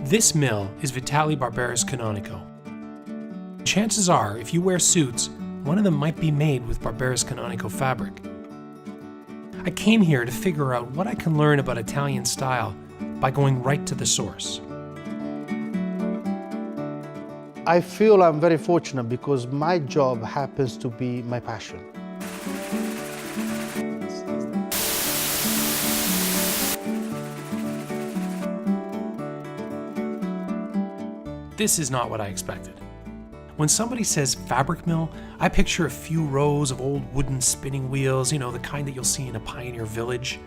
This mill is Vitale Barberis Canonico. Chances are, if you wear suits, one of them might be made with Barberis Canonico fabric. I came here to figure out what I can learn about Italian style by going right to the source. I feel I'm very fortunate because my job happens to be my passion. This is not what I expected. When somebody says fabric mill, I picture a few rows of old wooden spinning wheels, you know, the kind that you'll see in a pioneer village.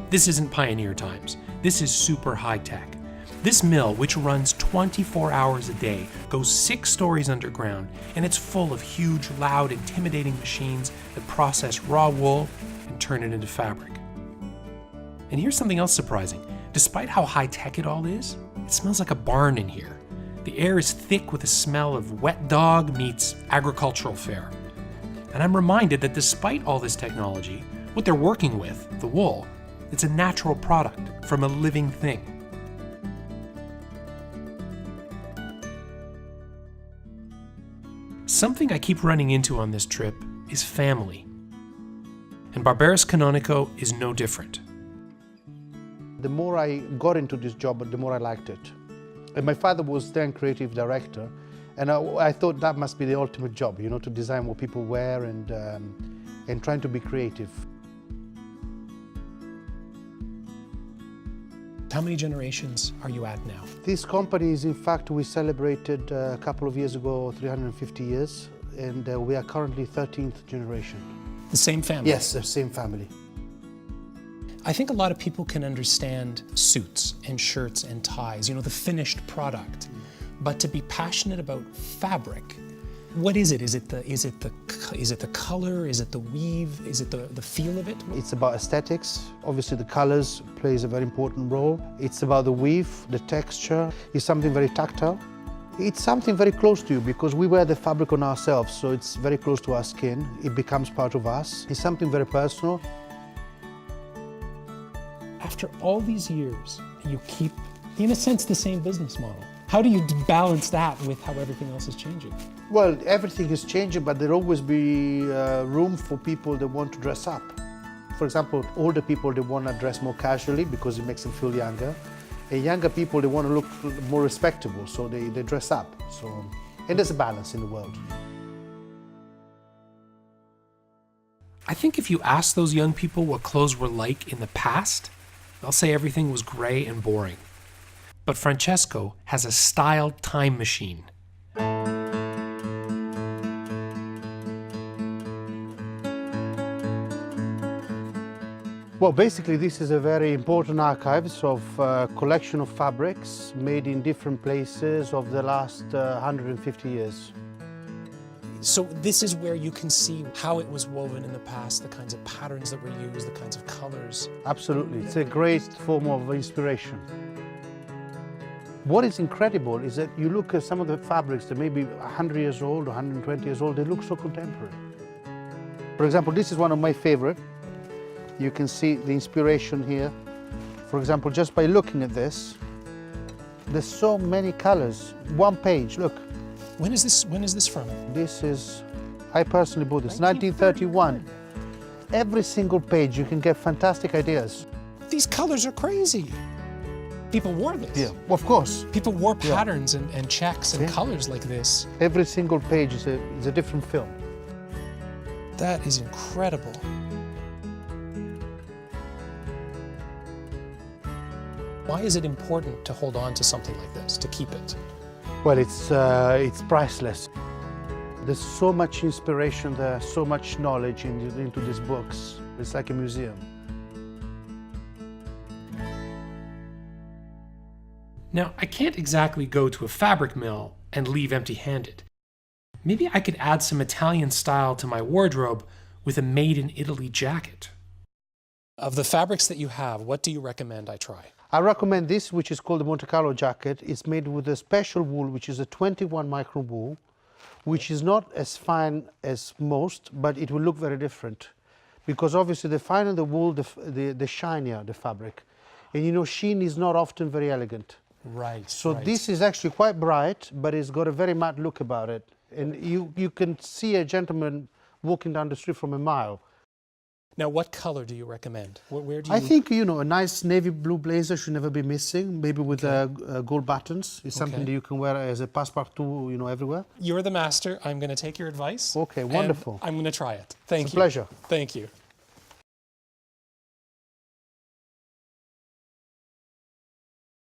This isn't pioneer times. This is super high tech. This mill, which runs 24 hours a day, goes 6 stories underground, and it's full of huge, loud, intimidating machines that process raw wool and turn it into fabric. And here's something else surprising. Despite how high tech it all is, it smells like a barn in here. The air is thick with the smell of wet dog meets agricultural fare. And I'm reminded that despite all this technology, what they're working with, the wool, it's a natural product from a living thing. Something I keep running into on this trip is family. And Barberis Canonico is no different. The more I got into this job, the more I liked it. And my father was then creative director, and I thought that must be the ultimate job, you know, to design what people wear and trying to be creative. How many generations are you at now? This company is, in fact, we celebrated a couple of years ago 350 years, and we are currently 13th generation. The same family? Yes, the same family. I think a lot of people can understand suits and shirts and ties, you know, the finished product. But to be passionate about fabric, what is it? Is it the color? Is it the weave? Is it the feel of it? It's about aesthetics. Obviously the colors plays a very important role. It's about the weave, the texture. It's something very tactile. It's something very close to you because we wear the fabric on ourselves, so it's very close to our skin. It becomes part of us. It's something very personal. After all these years, you keep, in a sense, the same business model. How do you balance that with how everything else is changing? Well, everything is changing, but there'll always be room for people that want to dress up. For example, older people, they want to dress more casually because it makes them feel younger. And younger people, they want to look more respectable, so they dress up. And there's a balance in the world. I think if you ask those young people what clothes were like in the past, they'll say everything was gray and boring. But Francesco has a style time machine. Well, basically, this is a very important archives of collection of fabrics made in different places of the last 150 years. So this is where you can see how it was woven in the past, the kinds of patterns that were used, the kinds of colors. Absolutely, it's a great form of inspiration. What is incredible is that you look at some of the fabrics that may be 100 years old, 120 years old, they look so contemporary. For example, this is one of my favorite. You can see the inspiration here. For example, just by looking at this, there's so many colors. One page, look. When is this from? This is, I personally bought this, 1931. Every single page you can get fantastic ideas. These colors are crazy. People wore this. Yeah, of course. People wore patterns and checks and colors like this. Every single page is a different film. That is incredible. Why is it important to hold on to something like this, to keep it? Well, it's priceless. There's so much inspiration there, so much knowledge into these books. It's like a museum. Now, I can't exactly go to a fabric mill and leave empty-handed. Maybe I could add some Italian style to my wardrobe with a made-in-Italy jacket. Of the fabrics that you have, what do you recommend I try? I recommend this, which is called the Monte Carlo jacket. It's made with a special wool, which is a 21 micron wool, which is not as fine as most, but it will look very different. Because obviously the finer the wool, the shinier the fabric. And you know, sheen is not often very elegant. Right. So right. this is actually quite bright, but it's got a very matte look about it. And you can see a gentleman walking down the street from a mile. Now, what color do you recommend? Where do you... I think, you know, a nice navy blue blazer should never be missing, maybe with gold buttons. It's something that you can wear as a passepartout, you know, everywhere. You're the master. I'm going to take your advice. Okay, wonderful. And I'm going to try it. Thank you. It's a pleasure. Thank you.